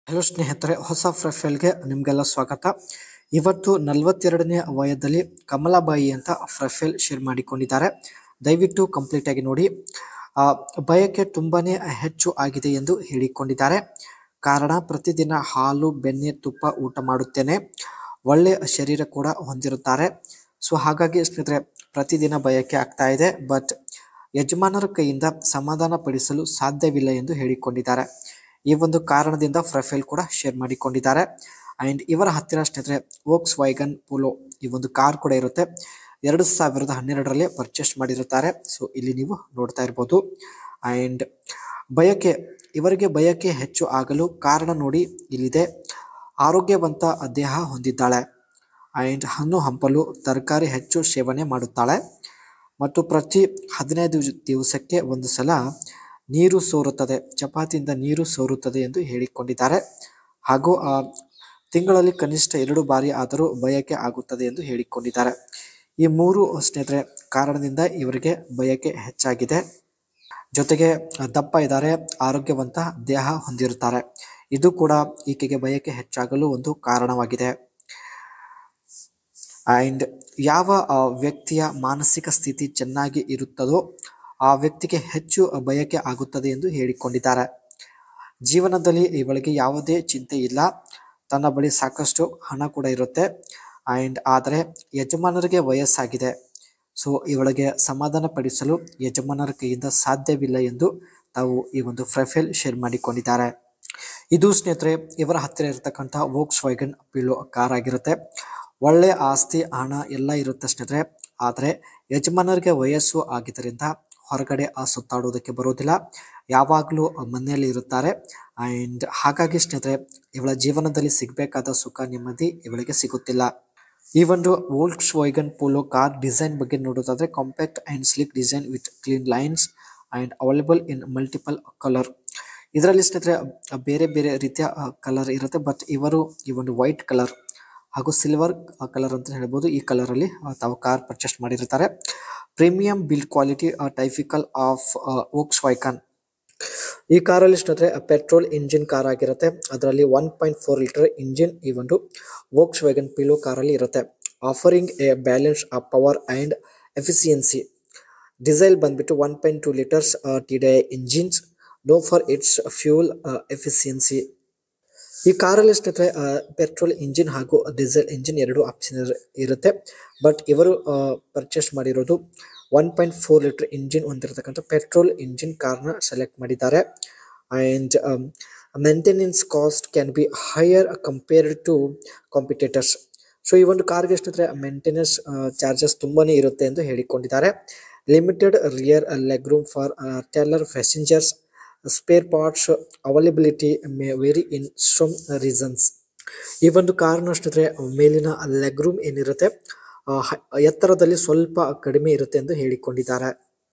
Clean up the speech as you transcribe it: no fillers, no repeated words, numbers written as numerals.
Hello ಸ್ನೇಹಿತರೆ, ಹೊಸ ಪ್ರೊಫೈಲ್ಗೆ ನಿಮಗೆಲ್ಲ ಸ್ವಾಗತ. ಇವತ್ತು 42ನೇ ವಯದಲ್ಲಿ ಕಮಲಾಬಾಯಿ ಅಂತ ಪ್ರೊಫೈಲ್ ಶೇರ್ ಮಾಡಿಕೊಂಡಿದ್ದಾರೆ. ದಯವಿಟ್ಟು ಕಂಪ್ಲೀಟ್ ಆಗಿ ನೋಡಿ. ಬಯಕೆ ತುಂಬಾನೇ ಹೆಚ್ಚು ಆಗಿದೆ ಎಂದು ಹೇಳಿಕೊಂಡಿದ್ದಾರೆ. ಕಾರಣ, ಪ್ರತಿದಿನ ಹಾಲು, ಬೆಣ್ಣೆ, ತುಪ್ಪ ಊಟ ಮಾಡುತ್ತೇನೆ. ಒಳ್ಳೆಯ ಶರೀರ ಕೂಡ ಹೊಂದಿರುತ್ತಾರೆ. ಸೊ ಹಾಗಾಗಿ ಸ್ನೇಹಿತರೆ, ಪ್ರತಿದಿನ ಬಯಕೆ ಆಗ್ತಾ ಇದೆ. ಬಟ್ ಯಜಮಾನರ ಕೈಯಿಂದ ಸಮಾಧಾನ ಪಡಿಸಲು ಸಾಧ್ಯವಿಲ್ಲ ಎಂದು ಹೇಳಿಕೊಂಡಿದ್ದಾರೆ. ಈ ಒಂದು ಕಾರಣದಿಂದ ಪ್ರೊಫೈಲ್ ಕೂಡ ಶೇರ್ ಮಾಡಿಕೊಂಡಿದ್ದಾರೆ. ಅಂಡ್ ಇವರ ಹತ್ತಿರ ಸ್ನೇಹಿತರೆ ವೋಕ್ಸ್ ವ್ಯಾಗನ್ ಪೋಲೋ ಈ ಒಂದು ಕಾರ್ ಕೂಡ ಇರುತ್ತೆ. 2012ರಲ್ಲಿ ಪರ್ಚೇಸ್ ಮಾಡಿರುತ್ತಾರೆ. ಸೊ ಇಲ್ಲಿ ನೀವು ನೋಡ್ತಾ ಇರ್ಬೋದು. ಅಂಡ್ ಇವರಿಗೆ ಬಯಕೆ ಹೆಚ್ಚು ಆಗಲು ಕಾರಣ ನೋಡಿ ಇಲ್ಲಿದೆ. ಆರೋಗ್ಯವಂತ ದೇಹ ಹೊಂದಿದ್ದಾಳೆ. ಅಂಡ್ ಹಣ್ಣು ಹಂಪಲು ತರಕಾರಿ ಹೆಚ್ಚು ಸೇವನೆ ಮಾಡುತ್ತಾಳೆ. ಮತ್ತು ಪ್ರತಿ 15 ದಿವಸಕ್ಕೆ ಒಂದು ಸಲ ನೀರು ಸೋರುತ್ತದೆ, ಚಪಾತಿಯಿಂದ ನೀರು ಸೋರುತ್ತದೆ ಎಂದು ಹೇಳಿಕೊಂಡಿದ್ದಾರೆ. ಹಾಗೂ ತಿಂಗಳಲ್ಲಿ ಕನಿಷ್ಠ 2 ಬಾರಿ ಆದರೂ ಬಯಕೆ ಆಗುತ್ತದೆ ಎಂದು ಹೇಳಿಕೊಂಡಿದ್ದಾರೆ. ಈ 3 ಸ್ನೇಹಿತರೆ ಕಾರಣದಿಂದ ಇವರಿಗೆ ಬಯಕೆ ಹೆಚ್ಚಾಗಿದೆ. ಜೊತೆಗೆ ದಪ್ಪ ಇದ್ದಾರೆ, ಆರೋಗ್ಯವಂತ ದೇಹ ಹೊಂದಿರುತ್ತಾರೆ. ಇದು ಕೂಡ ಈಕೆಗೆ ಬಯಕೆ ಹೆಚ್ಚಾಗಲು ಒಂದು ಕಾರಣವಾಗಿದೆ. ಅಂಡ್ ಯಾವ ವ್ಯಕ್ತಿಯ ಮಾನಸಿಕ ಸ್ಥಿತಿ ಚೆನ್ನಾಗಿ ಇರುತ್ತದೋ ಆ ವ್ಯಕ್ತಿಗೆ ಹೆಚ್ಚು ಬಯಕೆ ಆಗುತ್ತದೆ ಎಂದು ಹೇಳಿಕೊಂಡಿದ್ದಾರೆ. ಜೀವನದಲ್ಲಿ ಇವಳಿಗೆ ಯಾವುದೇ ಚಿಂತೆ ಇಲ್ಲ. ತನ್ನ ಬಳಿ ಸಾಕಷ್ಟು ಹಣ ಕೂಡ ಇರುತ್ತೆ. ಅಂಡ್ ಆದರೆ ಯಜಮಾನರಿಗೆ ವಯಸ್ಸಾಗಿದೆ. ಸೊ ಇವಳಿಗೆ ಸಮಾಧಾನ ಪಡಿಸಲು ಯಜಮಾನರ ಕೈಯಿಂದ ಸಾಧ್ಯವಿಲ್ಲ ಎಂದು ತಾವು ಈ ಒಂದು ಪ್ರೊಫೈಲ್ ಶೇರ್ ಮಾಡಿಕೊಂಡಿದ್ದಾರೆ. ಇದು ಸ್ನೇಹಿತರೆ ಇವರ ಹತ್ತಿರ ಇರತಕ್ಕಂಥ ವೋಕ್ಸ್ ವ್ಯಾಗನ್ ಪೋಲೋ ಕಾರ್ ಆಗಿರುತ್ತೆ. ಒಳ್ಳೆಯ ಆಸ್ತಿ, ಹಣ ಎಲ್ಲ ಇರುತ್ತೆ ಸ್ನೇಹಿತರೆ. ಆದರೆ ಯಜಮಾನರಿಗೆ ವಯಸ್ಸು ಆಗಿದ್ದರಿಂದ ಹೊರಗಡೆ ಸುತ್ತಾಡೋದಕ್ಕೆ ಬರೋದಿಲ್ಲ. ಯಾವಾಗಲೂ ಮನೆಯಲ್ಲಿ ಇರುತ್ತಾರೆ. ಅಂಡ್ ಹಾಗಾಗಿ ಸ್ನೇಹಿತರೆ ಇವಳ ಜೀವನದಲ್ಲಿ ಸಿಗಬೇಕಾದ ಸುಖ, ನೆಮ್ಮದಿ ಇವಳಿಗೆ ಸಿಗುತ್ತಿಲ್ಲ. ಈ ಒಂದು Volks wagon polo car design ಬಗ್ಗೆ ನೋಡೋದಾದ್ರೆ compact and slick design with clean lines and available in multiple colour. ಇದರಲ್ಲಿ ಸ್ನೇಹಿತರೆ ಬೇರೆ ಬೇರೆ ರೀತಿಯ ಕಲರ್ ಇರುತ್ತೆ. ಬಟ್ ಇವರು ಈ ಒಂದು ವೈಟ್ ಕಲರ್ ಹಾಗೂ ಸಿಲ್ವರ್ ಕಲರ್ ಅಂತ ಹೇಳ್ಬೋದು, ಈ ಕಲರ್ ಅಲ್ಲಿ ತಾವು ಕಾರ್ ಪರ್ಚೇಸ್ ಮಾಡಿರ್ತಾರೆ. Premium build quality typical of Volks wagon. ಈ ಕಾರಲ್ಲಿ ಸ್ನೇಹಿತರೆ ಪೆಟ್ರೋಲ್ ಇಂಜಿನ್ ಕಾರ್ ಆಗಿರುತ್ತೆ. ಅದರಲ್ಲಿ 1.4 ಲೀಟರ್ ಇಂಜಿನ್ ಈ ಒಂದು ವೋಕ್ಸ್ ವ್ಯಾಗನ್ ಪೋಲೋ ಕಾರಲ್ಲಿ ಇರುತ್ತೆ. Offering a balance of power and efficiency. Diesel ಬಂದ್ಬಿಟ್ಟು 1.2 litres TDI engines, known for its fuel efficiency. ಈ ಕಾರಲ್ಲಿ ಸ್ನೇಹಿತರೆ ಪೆಟ್ರೋಲ್ ಇಂಜಿನ್ ಹಾಗೂ ಡೀಸೆಲ್ ಇಂಜಿನ್ 2 ಆಪ್ಷನ್ ಇರುತ್ತೆ. ಬಟ್ ಇವರು ಪರ್ಚೇಸ್ ಮಾಡಿರೋದು 1.4 ಲೀಟರ್ ಇಂಜಿನ್ ಹೊಂದಿರತಕ್ಕಂಥ ಪೆಟ್ರೋಲ್ ಇಂಜಿನ್ ಕಾರ್ನ ಸೆಲೆಕ್ಟ್ ಮಾಡಿದ್ದಾರೆ. And maintenance cost can be higher compared to competitors. So ಈ ಒಂದು ಕಾರ್ಗೆ ಸ್ನೇಹಿತರೆ ಮೇಂಟೆನೆನ್ಸ್ ಚಾರ್ಜಸ್ ತುಂಬಾನೇ ಇರುತ್ತೆ ಎಂದು ಹೇಳಿಕೊಂಡಿದ್ದಾರೆ. Limited rear leg room for taller passengers. Spare parts availability may vary in some reasons. ಈ ಒಂದು ಕಾರ್ನ ಸ್ನೇಹಿತರೆ ಮೇಲಿನ ಲೆಗ್ ರೂಮ್ ಏನಿರುತ್ತೆ ಎತ್ತರದಲ್ಲಿ ಸ್ವಲ್ಪ ಕಡಿಮೆ ಇರುತ್ತೆ ಎಂದು ಹೇಳಿಕೊಂಡಿದ್ದಾರೆ.